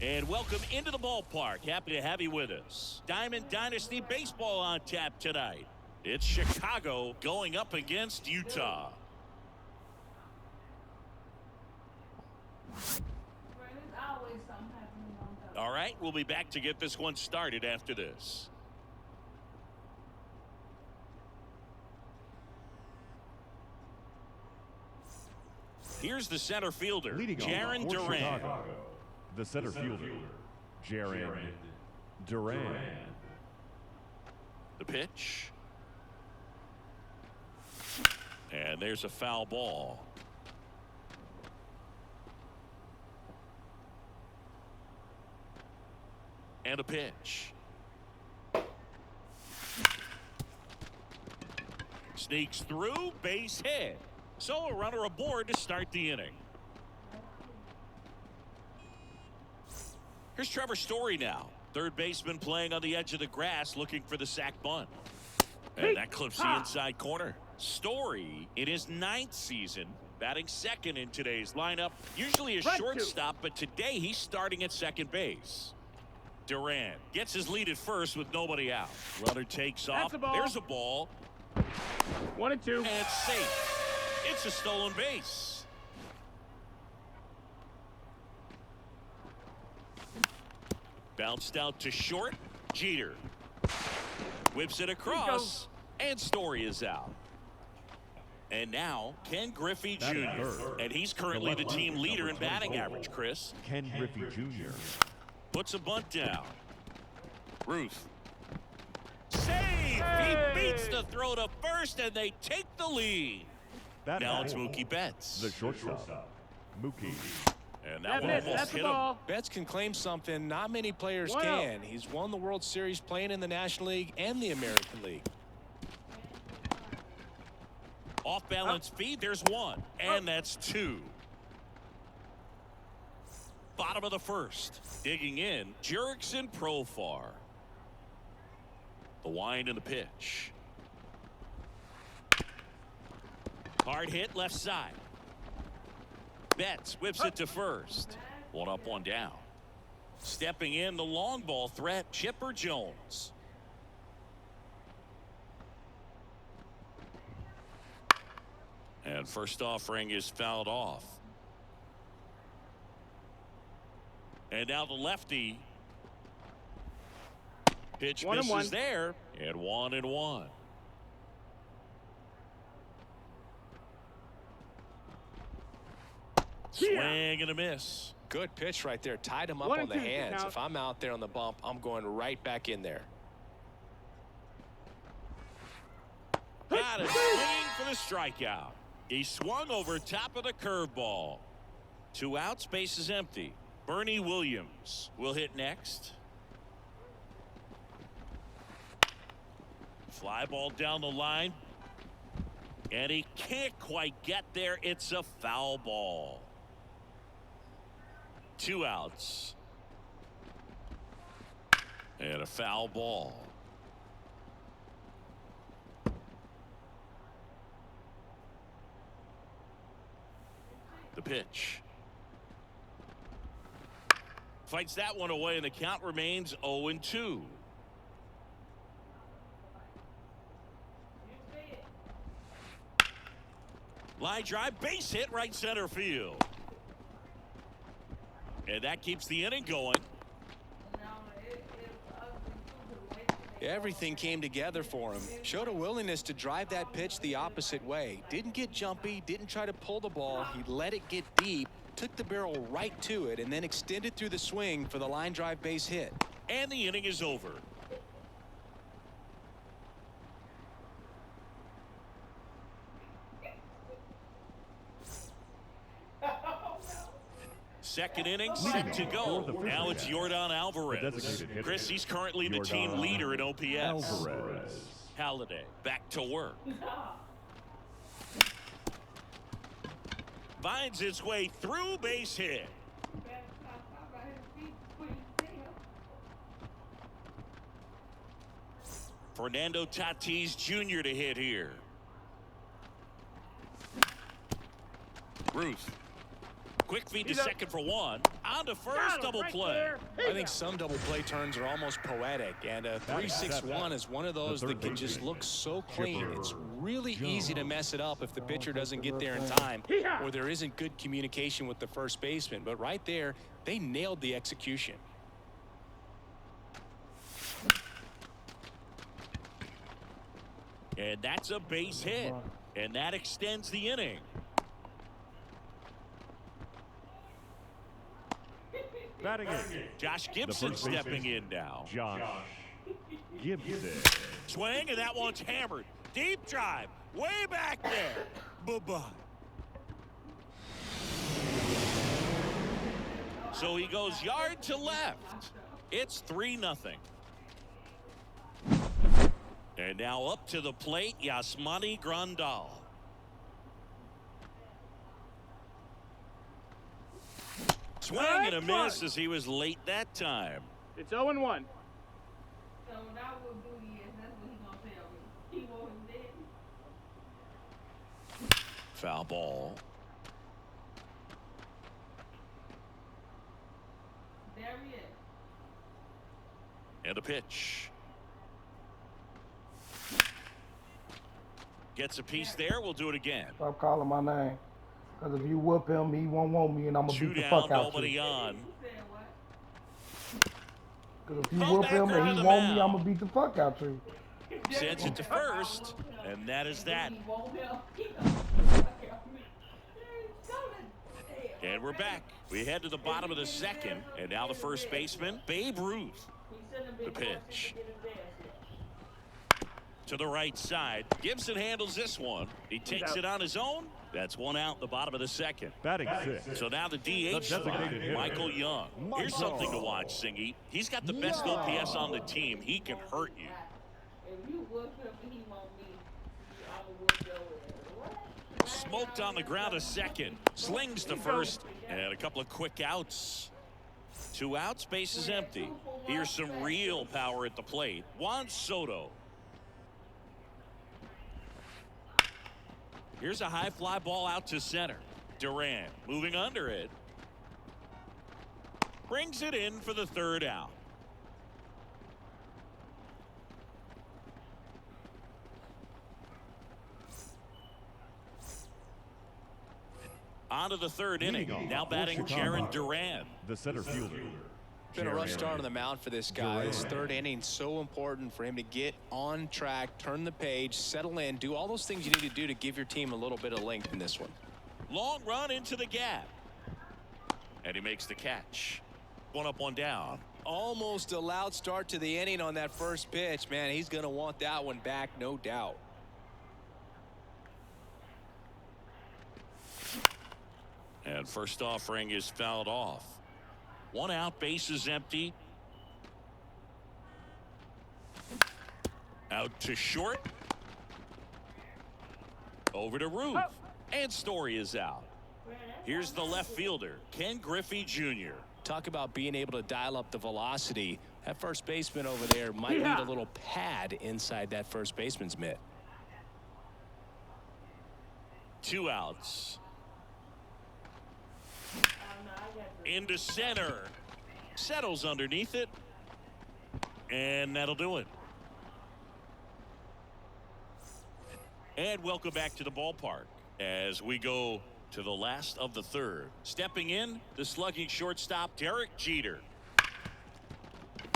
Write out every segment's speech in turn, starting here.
And welcome into the ballpark. Happy to have you with us. Diamond Dynasty Baseball on tap tonight. It's Chicago going up against Utah. All right, we'll be back to get this one started after this. Here's the center fielder, Jarren Duran. The center fielder, Jarren Duran. The pitch. And there's a foul ball. And a pitch. Sneaks through, base hit. So a runner aboard to start the inning. Here's Trevor Story now. Third baseman playing on the edge of the grass looking for the sac bunt. And that clips the inside corner. Story in his 9th season, batting second in today's lineup. Usually a shortstop, but today he's starting at second base. Duran gets his lead at first with nobody out. Runner takes off. There's a ball. 1-2. And it's safe. It's a stolen base. Bounced out to short. Jeter whips it across, and Story is out. And now Ken Griffey Jr. And he's currently the team leader in batting average, Chris. Ken Griffey Jr. Puts a bunt down. Ruth. Save! He beats the throw to first, and they take the lead. Now it's Mookie Betts. The shortstop, Mookie. And that one almost hit him. Betts can claim something not many players can. He's won the World Series playing in the National League and the American League. Off balance feed, there's one, and that's two. Bottom of the first. Digging in, Jurickson Profar. The wind and the pitch. Hard hit left side. Betts whips it to first. One up, one down. Stepping in, the long ball threat, Chipper Jones. And first offering is fouled off. And now the lefty. Pitch misses there. And 1-1. Swing and a miss. Good pitch right there. Tied him up on the hands. If I'm out there on the bump, I'm going right back in there. Got it. Swinging for the strikeout. He swung over top of the curveball. 2 outs, base is empty. Bernie Williams will hit next. Fly ball down the line. And he can't quite get there. It's a foul ball. 2 outs. And a foul ball. The pitch. Fights that one away, and the count remains 0-2. Line drive, base hit, right center field. And that keeps the inning going. Everything came together for him. Showed a willingness to drive that pitch the opposite way. Didn't get jumpy, didn't try to pull the ball. He let it get deep, took the barrel right to it, and then extended through the swing for the line drive base hit. And the inning is over. Second inning set to go. Now it's Yordan Alvarez. Chris, he's currently the team leader in OPS. Alvarez. Halladay back to work. Finds its way through, base hit. Fernando Tatis Jr. to hit here. Ruth Quick feed to He's up. second for one. On to first, Got him double right play. there. I think some double play turns are almost poetic, and a 3-6-1 is one of those that can just look so clean. It's really easy to mess it up if the pitcher doesn't get there in time or there isn't good communication with the first baseman. But right there, they nailed the execution. And that's a base hit. And that extends the inning. Batting in. Josh Gibson first baseman, stepping in now. Josh Gibson. Swing, and that one's hammered. Deep drive. Way back there. Bye-bye. So he goes yard to left. It's 3-0. And now up to the plate, Yasmani Grandal. Swing and a miss as he was late that time. It's 0-1. So now what Booty is, that's what he gonna tell me. He want him dead. Foul ball. There he is. And a pitch. Gets a piece there. We'll do it again. Stop calling my name. Because if you whoop him, he won't want me, and I'm going to Two beat the down, fuck out nobody you. on. He said what? Because if you Come whoop back him over and the he want me, mound. I'm going to beat the fuck out you. Sends it to first. And that is that. He won't help. He gonna fuck out me. He's gonna stay. And we're back. We head to the bottom of the second. And now the first baseman, Babe Ruth. He shouldn't have been The forced pitch. to get his ass hit. To the right side. Gibson handles this one. He takes out. it on his own. That's one out, the bottom of the second. Batting six. So now the DH spot, designated hitter. Michael Young. Here's something to watch, Singy. He's got the best OPS on the team. He can hurt you. If you whoop him and he want me, I'ma whoop your ass. What? Smoked on the ground a second. Slings to first. And a couple of quick outs. 2 outs, base is empty. Here's some real power at the plate. Juan Soto. Here's a high fly ball out to center. Duran moving under it. Brings it in for the 3rd out. On to the 3rd inning. Leading off Now for batting Chicago. Jaron Duran. The center fielder. Been a rough Jaron start on the mound for this guy. Duran. This 3rd inning, so important for him to get on track, turn the page, settle in, do all those things you need to do to give your team a little bit of length in this one. Long run into the gap. And he makes the catch. 1 up, 1 down. Almost a loud start to the inning on that first pitch. Man, he's going to want that one back, no doubt. And first offering is fouled off. 1 out, base is empty. Out to short. Over to Ruth. And Story is out. Here's the left fielder, Ken Griffey Jr. Talk about being able to dial up the velocity. That first baseman over there might need a little pad inside that first baseman's mitt. 2 outs. Into center. Settles underneath it. And that'll do it. And welcome back to the ballpark as we go to the last of the 3rd. Stepping in, the slugging shortstop, Derek Jeter.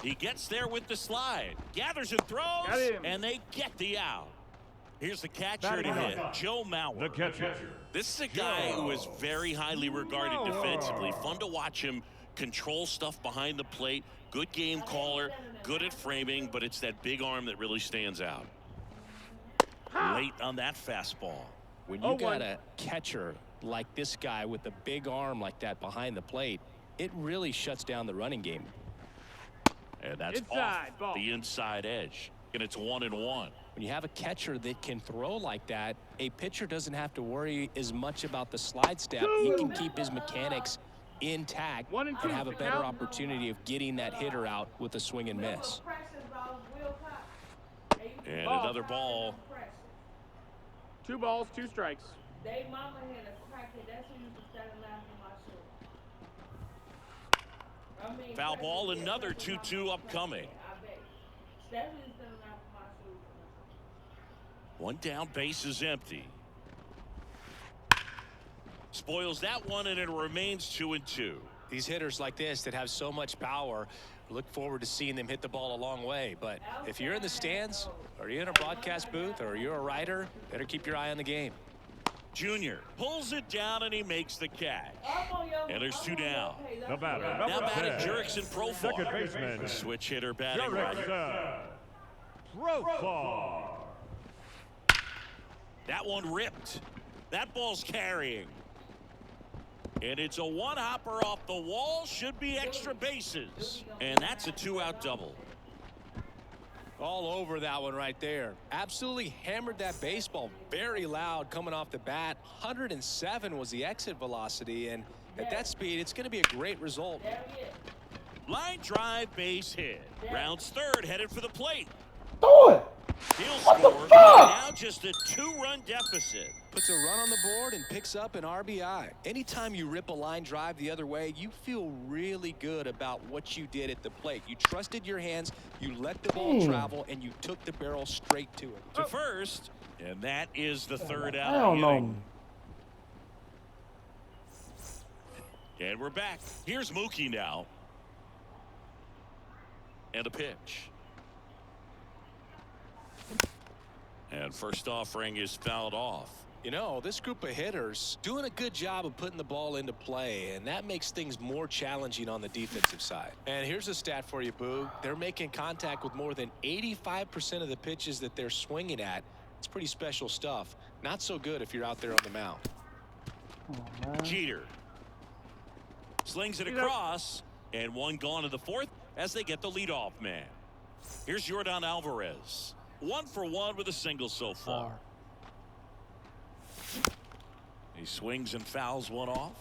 He gets there with the slide. Gathers and Got throws. him. And they get the out. Here's the catcher to Batting hit, up. Joe Mauer. The catcher. This is a guy who is very highly regarded defensively. Fun to watch him control stuff behind the plate. Good game caller, good at framing, but it's that big arm that really stands out. Late on that fastball. When you got a catcher like this guy with a big arm like that behind the plate, it really shuts down the running game. And that's Inside off ball. the inside edge. And it's 1-1. When you have a catcher that can throw like that, a pitcher doesn't have to worry as much about the slide step. He can keep his mechanics intact 1 and 2 and have a to better count. opportunity of getting that hitter out with a swing and miss. And Ball. another ball. 2 balls, 2 strikes. They mama had a crackhead. That's who use the second line for my show. I mean, Foul Stephanie ball, did another that for my 2-2 mom. upcoming. I bet. Stephanie's second line for my show. One down, base is empty. Spoils that one, and it remains 2-2. These hitters like this that have so much power, look forward to seeing them hit the ball a long way. But if you're in the stands, or you're in a broadcast booth, or you're a writer, better keep your eye on the game. Junior pulls it down, and he makes the catch. And there's two down. The batter, Now number batting 10. Jurickson Profar. Second baseman, Switch hitter batting right. Jurickson Profar. That one ripped. That ball's carrying. And it's a one-hopper off the wall. Should be extra bases. And that's a two-out double. All over that one right there. Absolutely hammered that baseball. Very loud coming off the bat. 107 was the exit velocity. And at that speed, it's going to be a great result. Line drive, base hit. Rounds third, headed for the plate. Throw it. He'll What the score. fuck? Now just a two-run deficit. Puts a run on the board and picks up an RBI. Anytime you rip a line drive the other way, you feel really good about what you did at the plate. You trusted your hands, you let the ball travel, and you took the barrel straight to it. To first, and that is the third out. I don't know. And we're back. Here's Mookie now. And a pitch. And first offering is fouled off. You know, this group of hitters doing a good job of putting the ball into play, and that makes things more challenging on the defensive side. And here's a stat for you, Boo. They're making contact with more than 85% of the pitches that they're swinging at. It's pretty special stuff. Not so good if you're out there on the mound. Oh, man. Jeter slings it across, and one gone to the fourth as they get the leadoff man. Here's Yordan Alvarez. 1 for 1 with a single so far. He swings and fouls one off.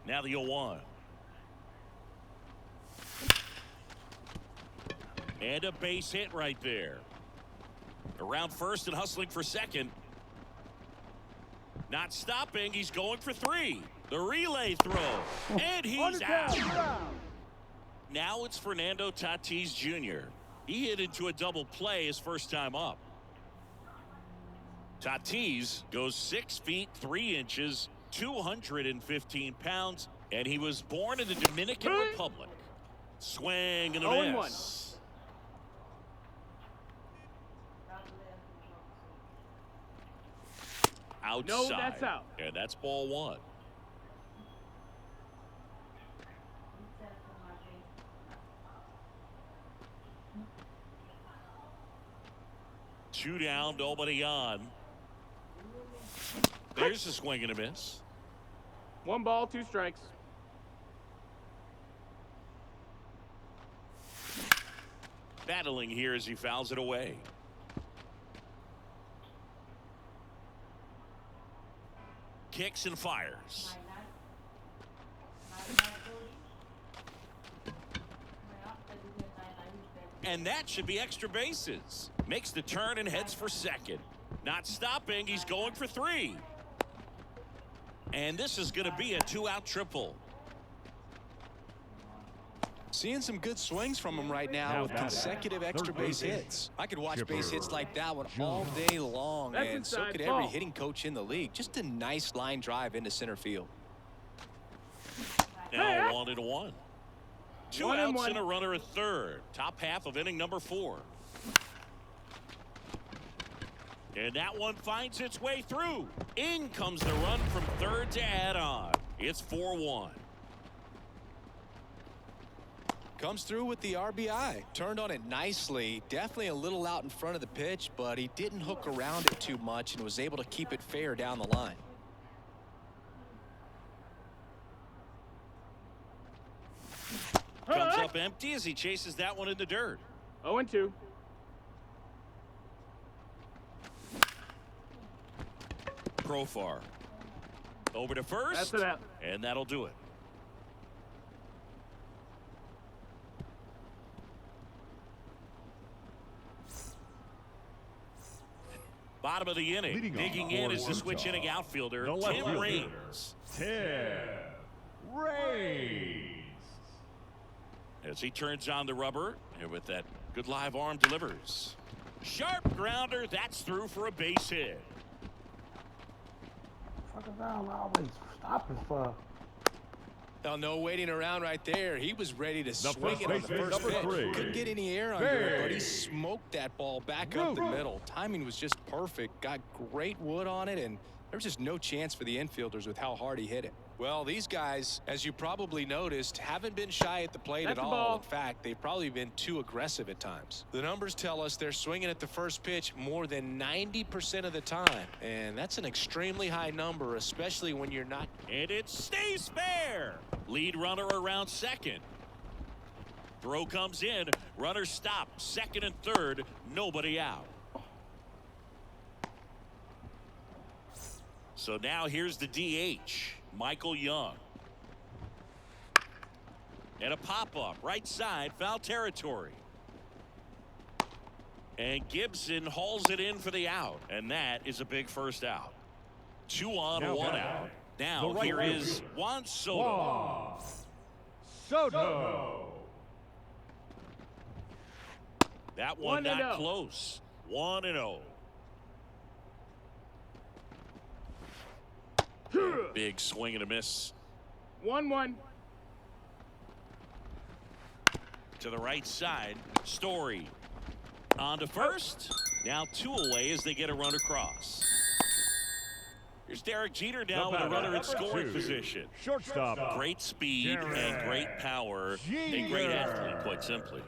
Now the 0-1. And a base hit right there. Around first and hustling for second. Not stopping. He's going for 3. The relay throw. And he's out. Now it's Fernando Tatis Jr. He hit into a double play his first time up. Tatis goes 6 feet 3 inches, 215 pounds, and he was born in the Dominican Republic. Swing and a miss. Outside. No, that's out. And that's ball 1. Two down, nobody on. There's a swing and a miss. 1 ball, 2 strikes. Battling here as he fouls it away. Kicks and fires. And that should be extra bases. Makes the turn and heads for second. Not stopping. He's going for 3. And this is going to be a 2-out triple. Seeing some good swings from him right now with consecutive extra base hits. I could watch base hits like that one all day long, and so could every hitting coach in the league. Just a nice line drive into center field. Now 1-1. 2 1 and outs 1. and a runner at third. Top half of inning number 4. And that one finds its way through. In comes the run from third to add on. It's 4-1. Comes through with the RBI. Turned on it nicely. Definitely a little out in front of the pitch, but he didn't hook around it too much and was able to keep it fair down the line. Comes up empty as he chases that one in the dirt. 0-2. Profar over to first. That's it out. And that'll do it. Bottom bottom of the inning. Leading Digging off in for is the switch Utah, inning outfielder, the left Tim fielder, Raines. Tim Raines. As he turns on the rubber, and with that good live arm delivers. Sharp grounder, that's through for a base hit. Fucking down, always stopping for. Now, no waiting around right there. He was ready to swing first it on the baseman, first number pitch. 3. Couldn't get any air under it, but he Babe. smoked that ball back up the middle. Timing was just perfect. Got great wood on it, and there was just no chance for the infielders with how hard he hit it. Well, these guys, as you probably noticed, haven't been shy at the plate That's at the all. ball. In fact, they've probably been too aggressive at times. The numbers tell us they're swinging at the first pitch more than 90% of the time, and that's an extremely high number, especially when you're not. And it stays fair. Lead runner around second. Throw comes in. Runner stopped. Second and third. Nobody out. So now here's the DH, Michael Young. And a pop-up right side, foul territory. And Gibson hauls it in for the out. And that is a big first out. 2 on, Now 1 batting, out. the Now right here fielder, is Juan Soto. Juan Soto. That one 1-0. not close. 1-0. Big swing and a miss 1-1. to the right side. Story on to first. Now 2 away as they get a run across. Here's Derek Jeter The now with a batter, runner in number scoring 2, position. Shortstop. Great speed and great power. A great athlete, quite simply.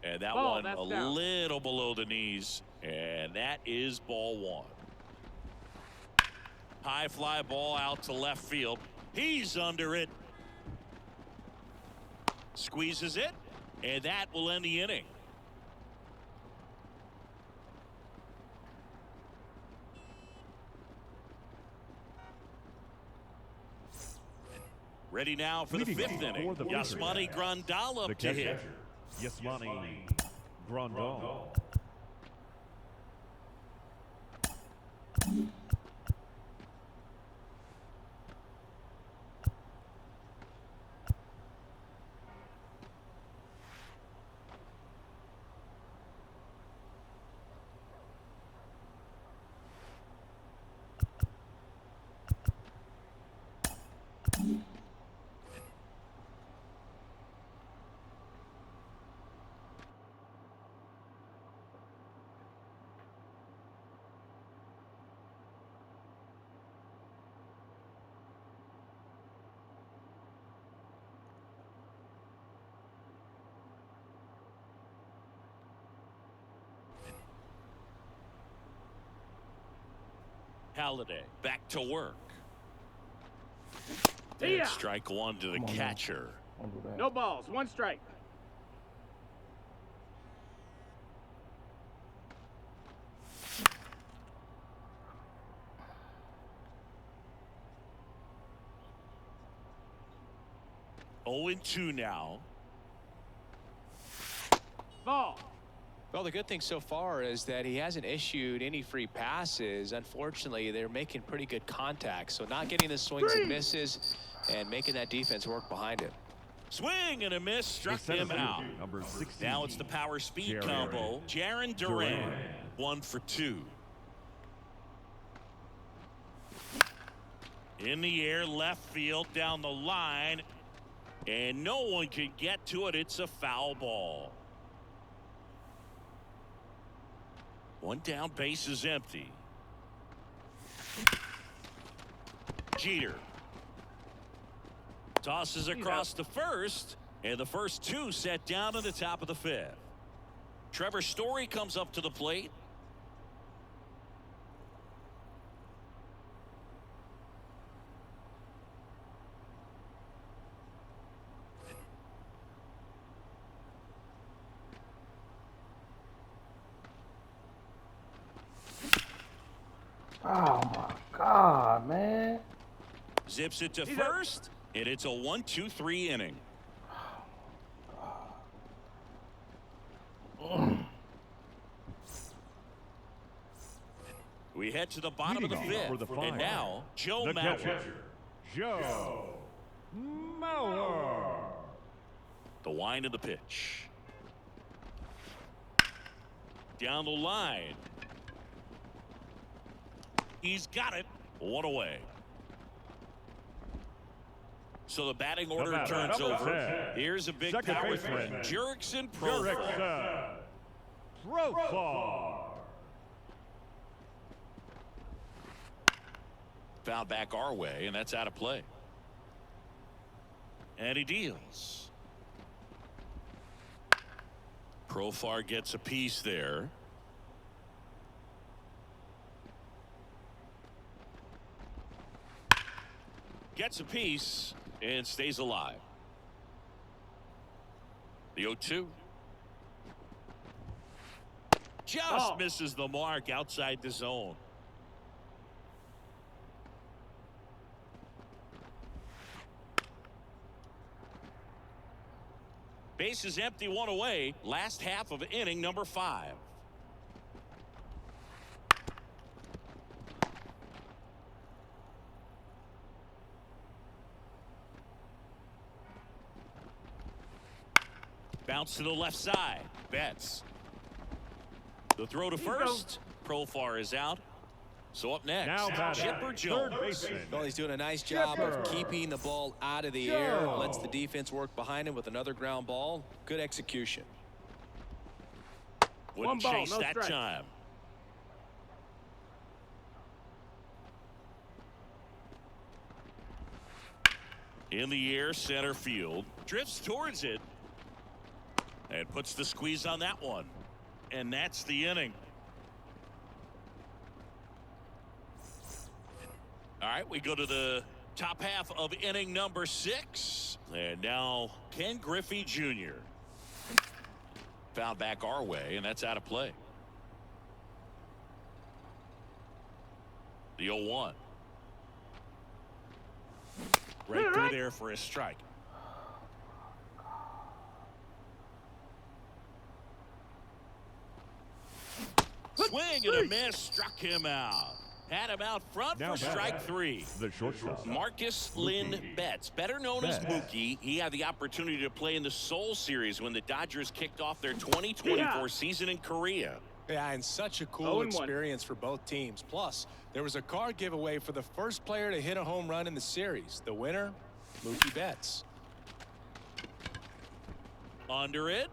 And that Ball, one that's a down. little below the knees. And that is ball 1. High fly ball out to left field. He's under it. Squeezes it. And that will end the inning. Ready now for the Leading 5th off inning. for the Yasmani Grandal up The to hit. catcher, Yasmani Grandal. Halladay back to work. See ya. And strike 1 to the Come on now. catcher. Don't do that. No balls. 1 strike. Oh and 2 now. Ball. Well, the good thing so far is that he hasn't issued any free passes. Unfortunately, they're making pretty good contact, so not getting the swings and misses and making that defense work behind it. Swing and a miss, struck The center him out. fielder, number 16. Now it's the power speed Jarren combo. Jarren Duran, Duran. 1 for 2. In the air, left field, down the line, and no one can get to it. It's a foul ball. 1 down, base is empty. Jeter tosses across to first, and the first 2 set down in the top of the 5th. Trevor Story comes up to the plate. Oh my God, man. Zips it to He's up. first, and it's a 1-2-3 inning. We head to the bottom of the Leading off fifth. for the And final, now, Joe the Mauer. catcher, Joe Mauer. The wind of the pitch. Down the line. He's got it. One away. So the batting order batter, turns number over. 10, Here's a big second power baseman, threat. Jurickson Profar. Jurickson Profar. Foul back our way, and that's out of play. And he deals. Profar gets a piece there. Gets a piece and stays alive. The 0-2. Just Ball. misses the mark outside the zone. Base is empty, one away. Last half of inning number 5. Bounce to the left side. Betts. The throw to first. Profar is out. So up next, Now batting, Chipper third Jones. baseman, Well, he's doing a nice job of keeping the ball out of the air. Lets the defense work behind him with another ground ball. Good execution. Wouldn't One ball, chase no that strike. time. In the air, center field. Drifts towards it. And puts the squeeze on that one. And that's the inning. All right, we go to the top half of inning number 6. And now Ken Griffey Jr. Foul back our way, and that's out of play. The 0-1. Right through there for a strike. Swing and a miss, struck him out. Had him out front Now for strike batting, 3. the shortstop, Marcus Lynn Betts, better known as Betts. Mookie. He had the opportunity to play in the Seoul Series when the Dodgers kicked off their 2024 season in Korea. Yeah, and such a cool 0-1. experience for both teams. Plus, there was a card giveaway for the first player to hit a home run in the series. The winner, Mookie Betts. Under it.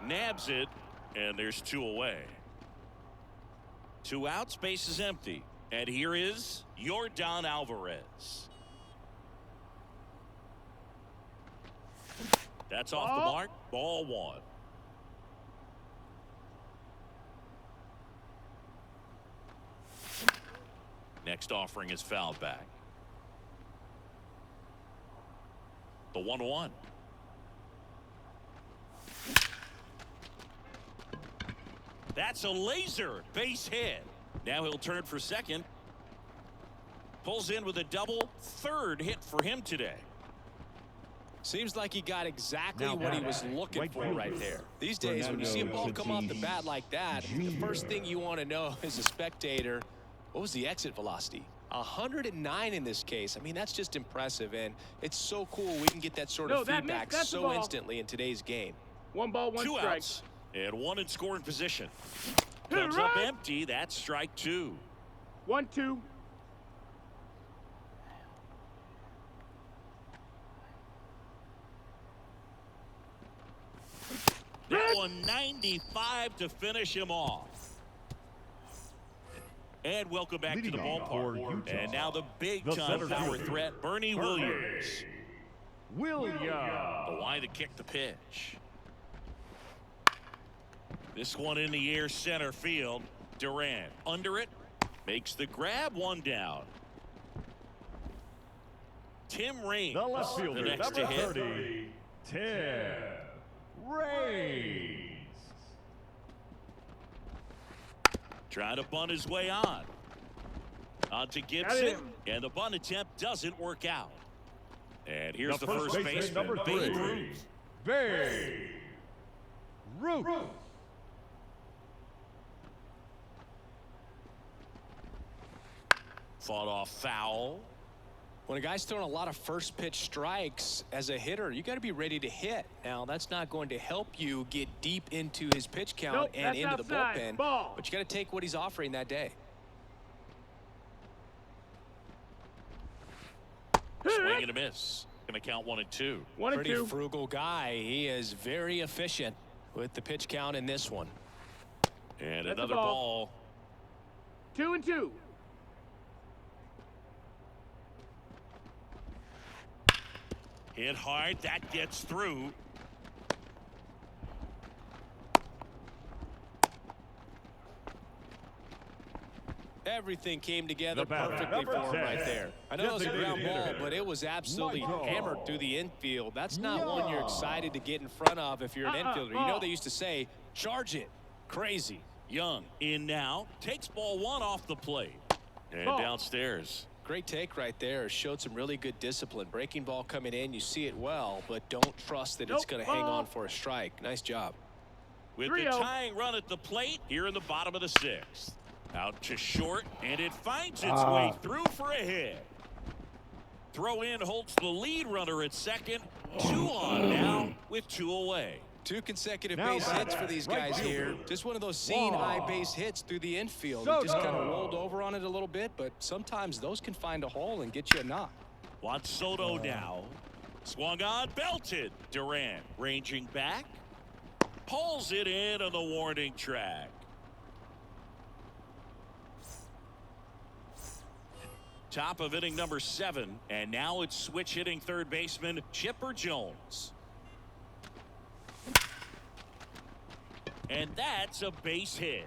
Nabs it, and there's 2 away. 2 outs, base is empty. And here is Yordan Alvarez. That's off the mark. Ball 1. Next offering is fouled back. The 1-1. That's a laser base hit. Now he'll turn for second. Pulls in with a double. Third hit for him today. Seems like he got exactly Now what he batting, was looking right for fielder, right there. These days, when you see a ball come off the bat like that, the first thing you want to know as a spectator, what was the exit velocity? 109 in this case. I mean, that's just impressive, and it's so cool we can get that sort of feedback that's the so ball. instantly in today's game. 1 ball, 1 2 strike. outs and 1 in scoring position. Hit it Comes up right. empty. That's strike 2. 1-2. That one 95 to finish him off. And welcome back to the Leading off for ballpark. Utah, And now the big the time center power fielder, threat, Bernie Williams. Williams. The line to kick the pitch. This one in the air, center field. Durant under it, makes the grab, 1 down. Tim Raines, The left the fielder, next number to hit. 30, Tim Raines. Trying to bunt his way on. On to Got Gibson, him. and the bunt attempt doesn't work out. And here's the, The first baseman, baseman, number Babe 3, Ruth. Babe Ruth. Fought off foul. When a guy's throwing a lot of first pitch strikes as a hitter, you got to be ready to hit. Now, that's not going to help you get deep into his pitch count Nope, and that's into the outside. bullpen, Ball. but you got to take what he's offering that day. Swing and a miss. Going to count 1 and 2. 1 and Pretty 2. frugal guy. He is very efficient with the pitch count in this one. And That's a another ball. ball. 2 and 2. Hit hard. That gets through. Everything came together The batter, perfectly number for him 10. right there. I know it was a Designated ground ball, hitter, but it was absolutely Michael. hammered through the infield. That's not one you're excited to get in front of if you're an infielder. You know ball. they used to say, charge it. Crazy. Young in now. Takes ball 1 off the plate. And Ball. downstairs. Great take right there. Showed some really good discipline. Breaking ball coming in, you see it well, but don't trust that it's Nope, going to hang ball. on for a strike. Nice job. With the 3-0. tying run at the plate here in the bottom of the 6th. Out to short, and it finds its way through for a hit. Throw in holds the lead runner at second. 2 on now with 2 away. 2 consecutive Now base hits for these right guys here. fielder. Just one of those seeing eye base hits through the infield. He just kind of rolled over on it a little bit, but sometimes those can find a hole and get you a knock. Juan Soto now. Swung on, belted. Duran ranging back. Pulls it in on the warning track. Top of inning number 7, and now it's switch hitting third baseman Chipper Jones. And that's a base hit.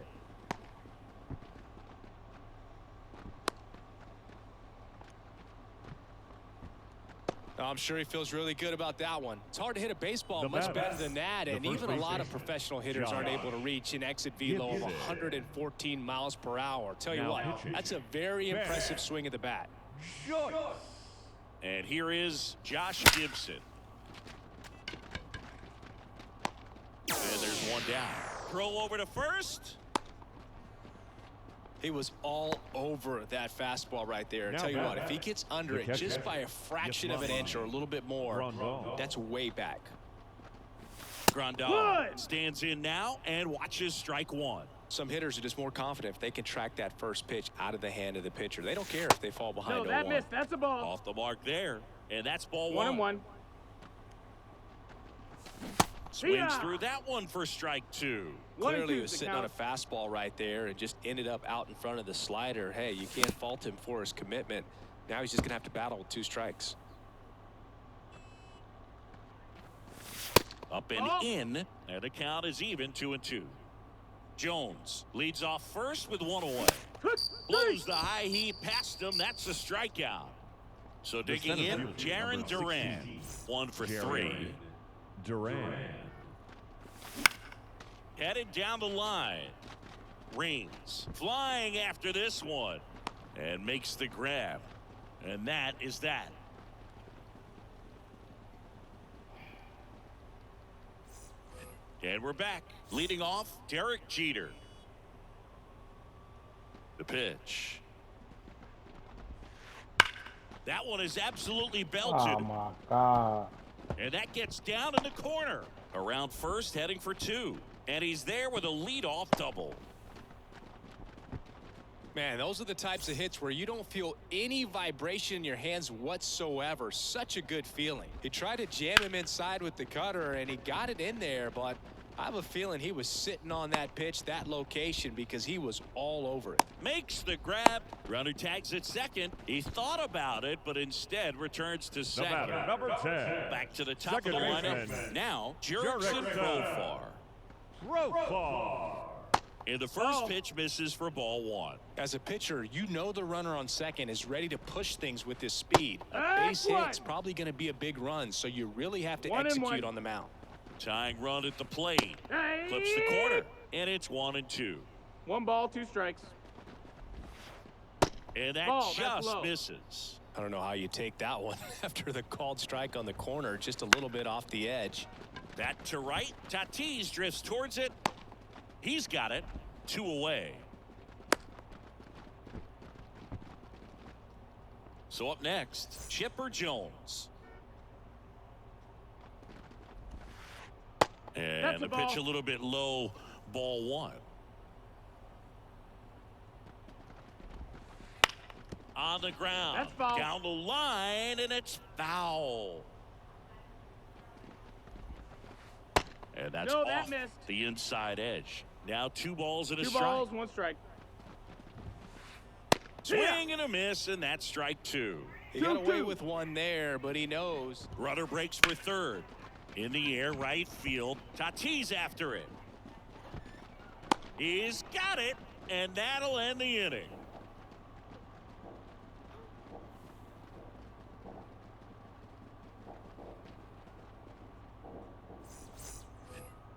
I'm sure he feels really good about that one. It's hard to hit a baseball The much batter, better than that, the and first even a lot of baseman, professional hitters Josh aren't able to reach an exit velo of Gibson. 114 miles per hour. Tell you Now what, pitching. that's a very impressive swing of the bat. Joyce. And here is Josh Gibson. And there's one down. Throw over to first. He was all over that fastball right there. Now Tell you what, back. if he gets under The it catcher. just by a fraction of an inch or a little bit more, Grandal. that's way back. Grandal Good. stands in now and watches strike 1. Some hitters are just more confident if they can track that first pitch out of the hand of the pitcher. They don't care if they fall behind No, that 0-1. missed. That's a ball. Off the mark there. And that's ball 1 1. and 1. Swings Yeah. through that one for strike 2. 1 and Clearly 2 he was is the sitting on a count. fastball right there and just ended up out in front of the slider. Hey, you can't fault him for his commitment. Now he's just going to have to battle with 2 strikes. Up and Oh. in. And the count is even 2 and 2. Jones leads off first with 1 away. Blows the high heat past him. That's a strikeout. So digging in, Number Jaron 16, Duran. 1 for 3. Duran. Headed down the line. Rings flying after this one and makes the grab. And that is that. And we're back. Leading off, Derek Jeter. The pitch. That one is absolutely belted. Oh my God. And that gets down in the corner. Around first, heading for 2. And he's there with a leadoff double. Man, those are the types of hits where you don't feel any vibration in your hands whatsoever. Such a good feeling. He tried to jam him inside with the cutter, and he got it in there, but I have a feeling he was sitting on that pitch, that location, because he was all over it. Makes the grab. Runner tags at second. He thought about it, but instead returns to The second. batter, number 10. Back to the top Second of the lineup. baseman, Now, Jurickson Jurickson. Profar. Profar. And the first pitch misses for ball 1. As a pitcher, you know the runner on second is ready to push things with his speed. A base Excellent. hit's probably going to be a big run, so you really have to 1 and execute 1. on the mound. Tying run at the plate. Hey. Clips the corner. And it's 1 and 2. 1 ball, 2 strikes. And that Ball, that's just low. I misses. don't know how you take that one after the called strike on the corner, just a little bit off the edge. That to right. Tatis drifts towards it. He's got it. 2 away. So up next, Chipper Jones. And That's the a ball. pitch a little bit low, ball one. On the ground. That's foul. Down the line, and it's foul. And that's No, that off missed. the inside edge. Now 2 balls and a 2 strike. balls, 1 strike. Swing and a miss, and that's strike 2. He got away 2-2. with one there, but he knows. Runner breaks for third. In the air, right field. Tatis after it. He's got it, and that'll end the inning.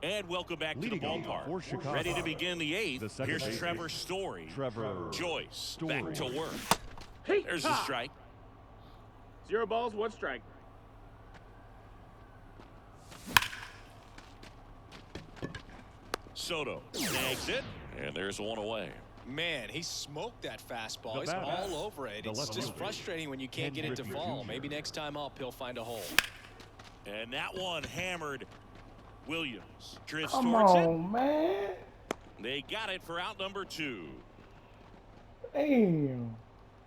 And welcome back Leading to the off ballpark. for Chicago. Ready to begin the 8th. The second Here's baseman, Trevor Story. Trevor Joyce Story. back to work. Hey, There's a strike. 0 balls, 1 strike. Soto snags it, and there's one away. Man, he smoked that fastball. The He's batter, all over it. the It's left just fielder, frustrating when you can't Ken get it to Griffey fall. Jr. Maybe next time up, he'll find a hole. And that one hammered Williams. Drifts Come towards on, man. it. They got it for out number 2. Damn.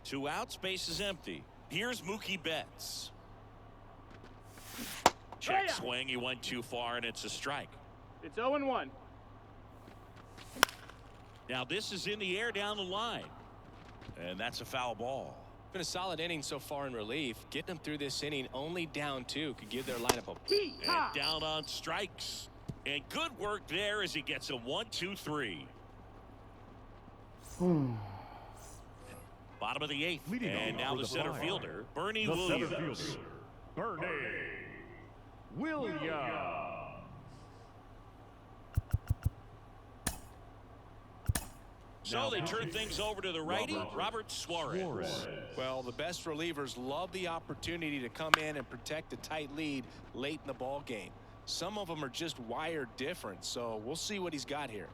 2 outs, base is empty. Here's Mookie Betts. Check yeah. swing, he went too far, and it's a strike. It's 0-1. Now this is in the air down the line. And that's a foul ball. Been a solid inning so far in relief. Getting them through this inning, only down 2 could give their lineup a And down on strikes. And good work there as he gets a 1-2-3. Bottom of the 8th. Leading And off now for the the center Flyers. fielder, Bernie The center Williams. fielder, Bernie Williams. So they turn things over to the righty, Robert Suarez. Well, the best relievers love the opportunity to come in and protect a tight lead late in the ball game. Some of them are just wired different, so we'll see what he's got here.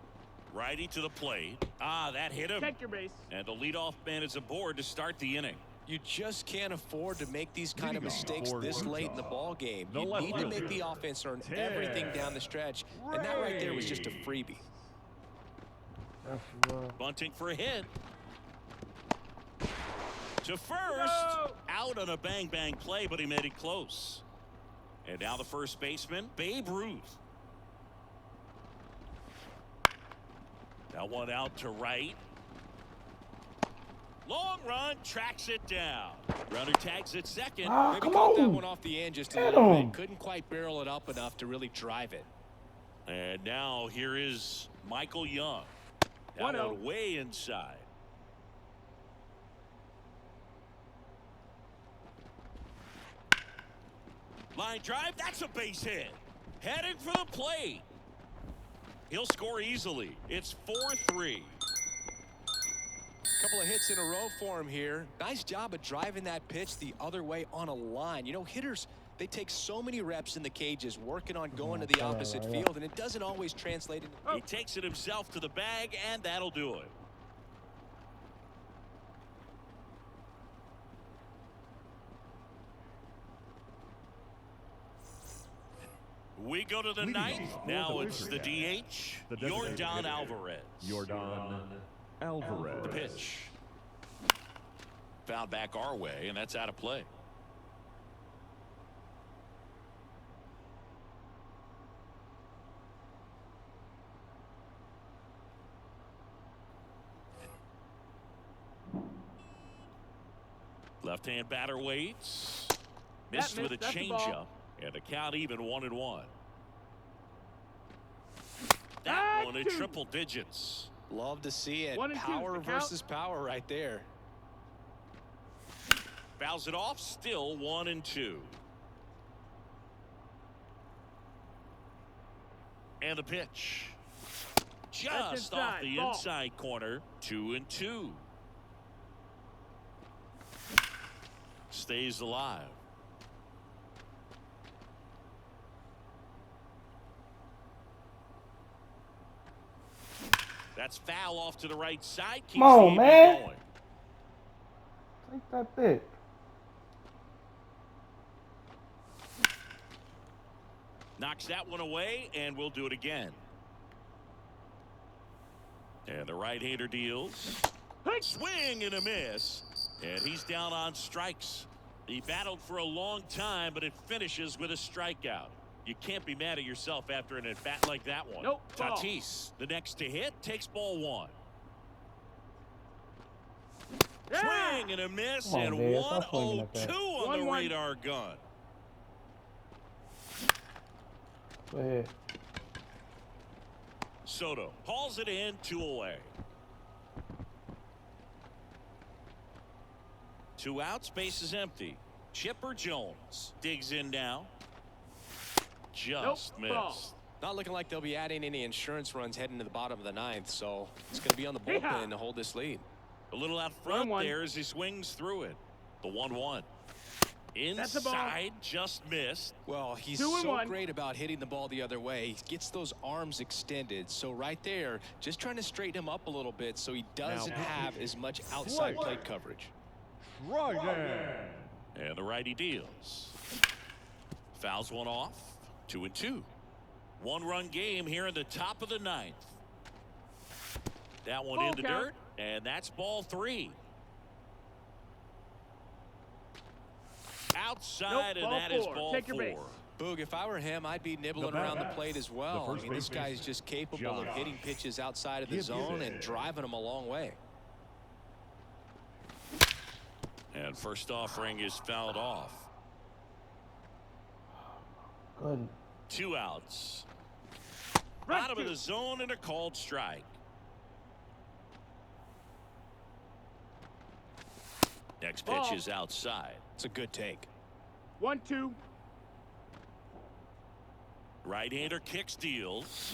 Righty to the plate. Ah, that hit him. Check your base. And the leadoff man is aboard to start the inning. You just can't afford to make these kind of Leading off mistakes for this late in the Utah, ball game. the You left need to make fielder, the offense earn Ted everything down the stretch, and that right there was just a freebie. That's rough. Bunting for a hit. To first. No! Out on a bang-bang play, but he made it close. And now the first baseman, Babe Ruth. Now one out to right. Long run, tracks it down. Runner tags at second. Ah, Maybe come caught that on. one off the end just a Get little him. bit. Couldn't quite barrel it up enough to really drive it. And now here is Michael Young. That 1-0. one way inside. Line drive, that's a base hit. Headed for the plate. He'll score easily. It's 4-3. Couple of hits in a row for him here. Nice job of driving that pitch the other way on a line. You know, hitters, they take so many reps in the cages working on going to the opposite field, and it doesn't always translate into... He takes it himself to the bag, and that'll do it. We go to the Leading ninth. off Now for the it's the Wizards, DH, the designated Yordan hitter, Alvarez. Yordan Alvarez. The pitch. Fouled back our way, and that's out of play. Left-hand batter waits. Missed That with a missed. That's a ball. changeup. And the count even 1-1. That Back one in to- triple digits. Love to see it. 1-2, Power the count. versus power right there. Fouls it off. Still 1-2. And the pitch. Just off inside. the Ball. inside corner. 2-2. Stays alive. That's foul off to the right side. Keeps Come on, the inning man. going. Take that pick. Knocks that one away, and we'll do it again. And the right-hander deals. Hey. Swing and a miss. And he's down on strikes. He battled for a long time, but it finishes with a strikeout. You can't be mad at yourself after an at-bat like that one. Nope. Ball. Tatis, the next to hit, takes ball one. Yeah. Swing and a miss, Come on, and Dad, stop swinging 102 like that. on the 1-1. radar gun. Go ahead. Soto hauls it in, 2 away. 2 outs, base is empty. Chipper Jones digs in now. Just Nope, ball. missed. Not looking like they'll be adding any insurance runs heading to the bottom of the 9th, so it's going to be on the bullpen to hold this lead. A little out front 1-1. there as he swings through it. The 1-1. That's the ball. Inside, just missed. Well, he's 2 and so 1. great about hitting the ball the other way. He gets those arms extended. So right there, just trying to straighten him up a little bit so he doesn't have as much outside plate coverage. Trigan. And the righty deals. Fouls one off. 2-2. 1-run game here in the top of the 9th. That one Ball in the count. dirt, and that's ball 3. Outside, Nope, and ball that is 4. ball Take your 4. base. Boog, if I were him, I'd be nibbling The around the bat. plate as The well. I first mean, this baseman, guy's just capable of Josh. hitting pitches outside of the Gibson. zone and driving them a long way. And first offering is fouled off. Good. 2 outs. Right Bottom of to. the zone and a called strike. Next pitch Ball. is outside. It's a good take. 1-2. Right-hander kicks, deals.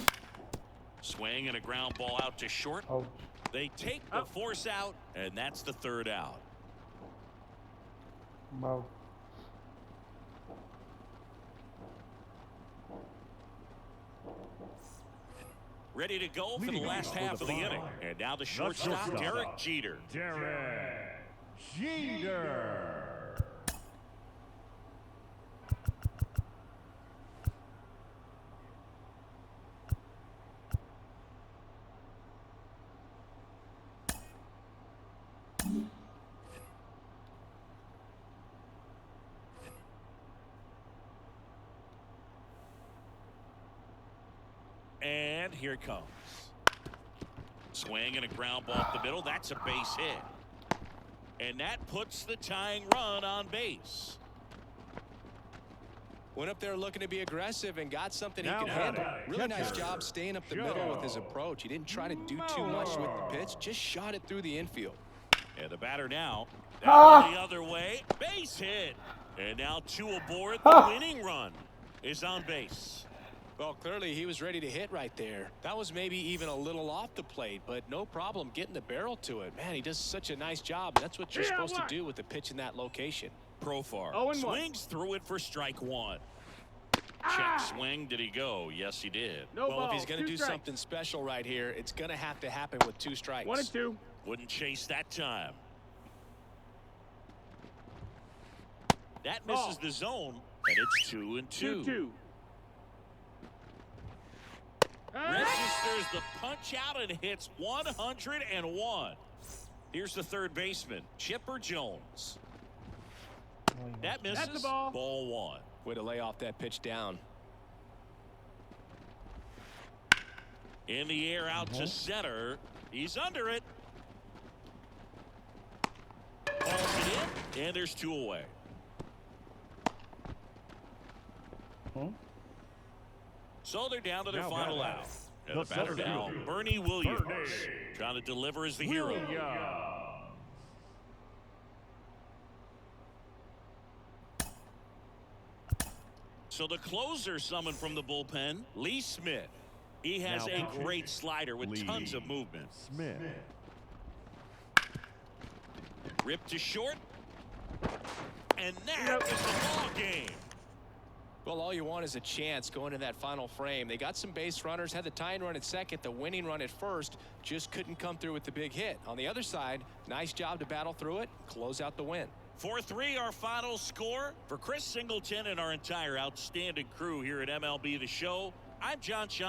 Swing and a ground ball out to short. Oh, They take the Out. force out, and that's the 3rd out. bro. Ready to go for the Leading last off half with of the the inning. ball. And now the shortstop, shortstop. Derek Jeter. Derek Jeter. And here it comes. Swing and a ground ball up the middle. That's a base hit. And that puts the tying run on base. Went up there looking to be aggressive and got something he Now can handle. batting, Really nice catcher, job staying up the middle with his Joe approach. He didn't try to do too much with the pitch, just shot it through the infield. And the batter now Ah! down the other way. Base hit. And now 2 aboard. The Ah! winning run is on base. Well, clearly he was ready to hit right there. That was maybe even a little off the plate, but no problem getting the barrel to it. Man, he does such a nice job. That's what you're Yeah, supposed to what? do with the pitch in that location. Profar 0-1. swings through it for strike 1. Ah! Check swing. Did he go? Yes, he did. No Well, ball. if he's going to 2 do strikes. something special right here, it's going to have to happen with 2 strikes. 1-2. Wouldn't chase that time. That Ball. misses the zone, and it's 2-2. 2-2. Registers the punch out and hits 101. Here's the third baseman, Chipper Jones. That misses. That's the ball. Ball 1. Way to lay off that pitch down. In the air out to center. He's under it. Calls it in, and there's 2 away. So they're down to their Now final batting, out. And the the batter center now, fielder, Bernie Williams. Bernie Trying to deliver as the hero. Williams. So the closer summoned from the bullpen, Lee Smith. He has Now a pitching, great slider with Lee tons of movement. Smith. Ripped to short. And that is the ball game. Well, all you want is a chance going to that final frame. They got some base runners, had the tying run at second, the winning run at first, just couldn't come through with the big hit. On the other side, nice job to battle through it, close out the win. 4-3 our final score. For Chris Singleton and our entire outstanding crew here at MLB The Show, I'm John Shine.